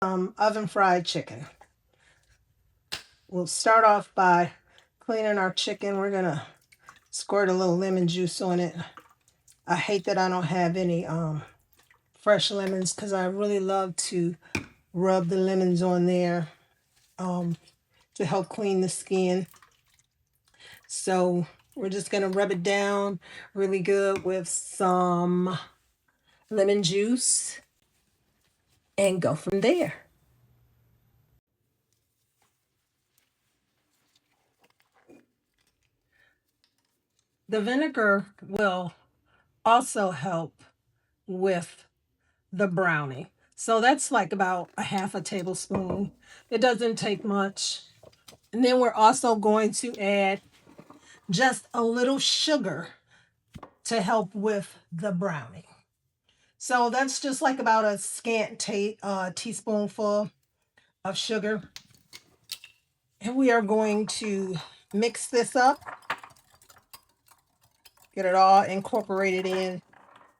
Oven fried chicken. We'll start off by cleaning our chicken. We're gonna squirt a little lemon juice on it. I hate that I don't have any fresh lemons because I really love to rub the lemons on there to help clean the skin. So we're just gonna rub it down really good with some lemon juice and go from there. The vinegar will also help with the brownie. So that's like about a half a tablespoon. It doesn't take much. And then we're also going to add just a little sugar to help with the brownie. So that's just like about a scant teaspoonful of sugar. And we are going to mix this up, get it all incorporated in.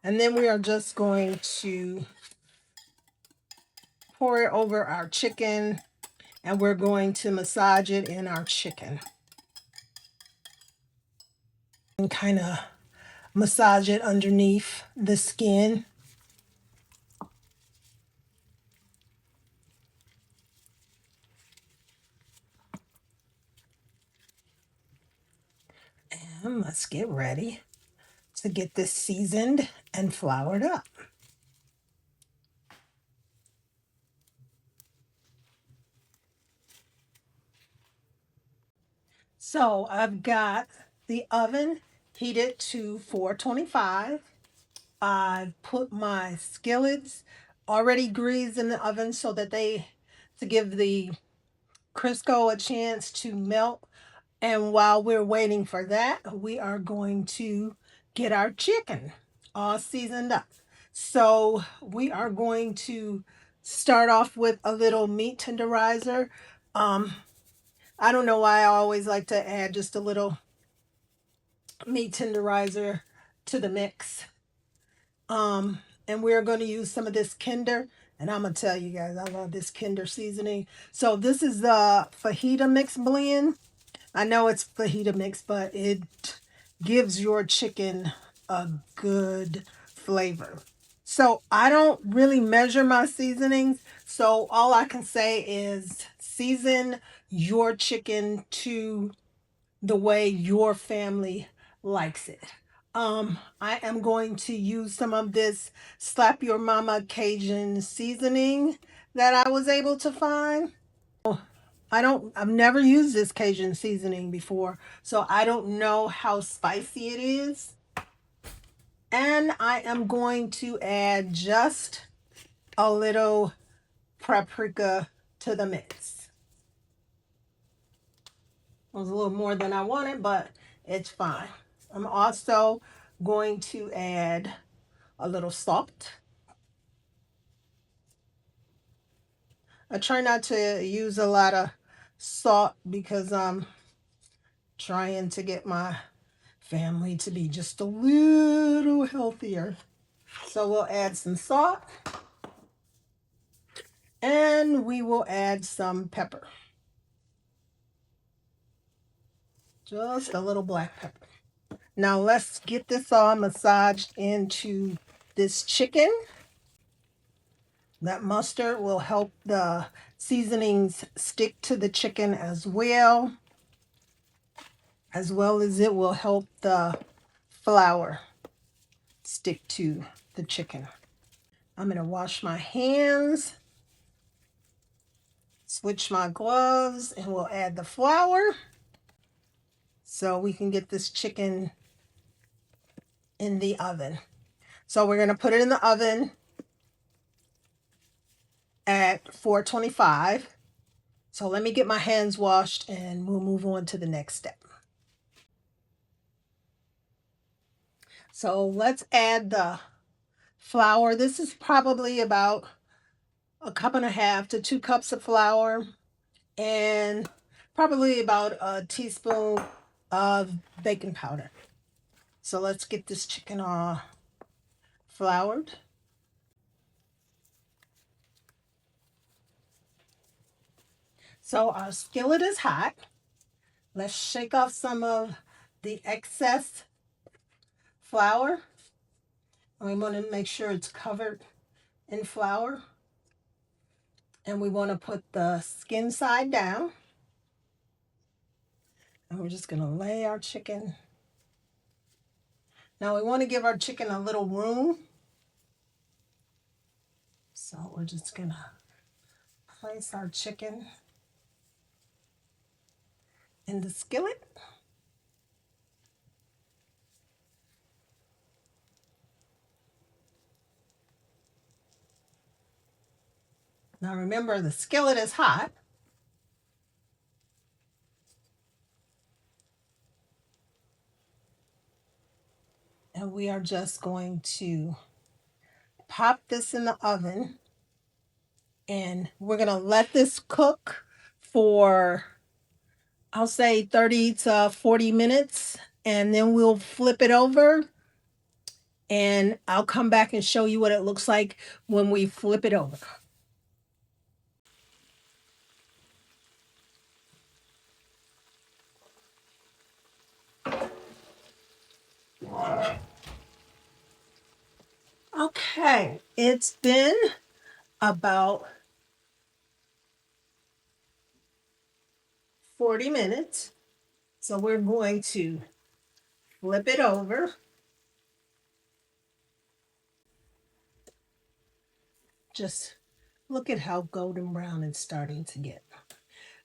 And then we are just going to pour it over our chicken, and we're going to massage it in our chicken. And kind of massage it underneath the skin. And let's get ready to get this seasoned and floured up. So I've got the oven heated to 425. I've put my skillets already greased in the oven so that to give the Crisco a chance to melt. And while we're waiting for that, we are going to get our chicken all seasoned up. So we are going to start off with a little meat tenderizer. I don't know why I always like to add just a little meat tenderizer to the mix. And we're going to use some of this Kinder. And I'm going to tell you guys, I love this Kinder seasoning. So this is the fajita mix blend. I know it's fajita mix, but it gives your chicken a good flavor. So I don't really measure my seasonings. So all I can say is season your chicken to the way your family likes it. I am going to use some of this Slap Your Mama Cajun seasoning that I was able to find. I've never used this Cajun seasoning before, so I don't know how spicy it is. And I am going to add just a little paprika to the mix. It was a little more than I wanted, but it's fine. I'm also going to add a little salt. I try not to use a lot of salt because I'm trying to get my family to be just a little healthier. So we'll add some salt and we will add some pepper. Just a little black pepper. Now let's get this all massaged into this chicken. That mustard will help the seasonings stick to the chicken as well as it will help the flour stick to the chicken. I'm going to wash my hands, switch my gloves, and we'll add the flour so we can get this chicken in the oven. So we're going to put it in the oven at 425. So let me get my hands washed and we'll move on to the next step. So let's add the flour. This is probably about a cup and a half to 2 cups of flour and probably about a teaspoon of baking powder. So let's get this chicken all floured. So our skillet is hot. Let's shake off some of the excess flour. And we want to make sure it's covered in flour. And we want to put the skin side down. And we're just going to lay our chicken. Now we want to give our chicken a little room. So we're just going to place our chicken in the skillet. Now remember, the skillet is hot. And we are just going to pop this in the oven. And we're going to let this cook for, I'll say 30 to 40 minutes. And then we'll flip it over. And I'll come back and show you what it looks like when we flip it over. Okay, it's been about 40 minutes. So we're going to flip it over. Just look at how golden brown it's starting to get.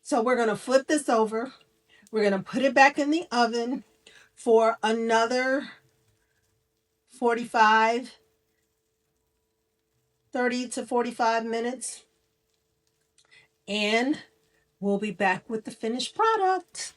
So we're going to flip this over. We're going to put it back in the oven for another 30 to 45 minutes. And we'll be back with the finished product.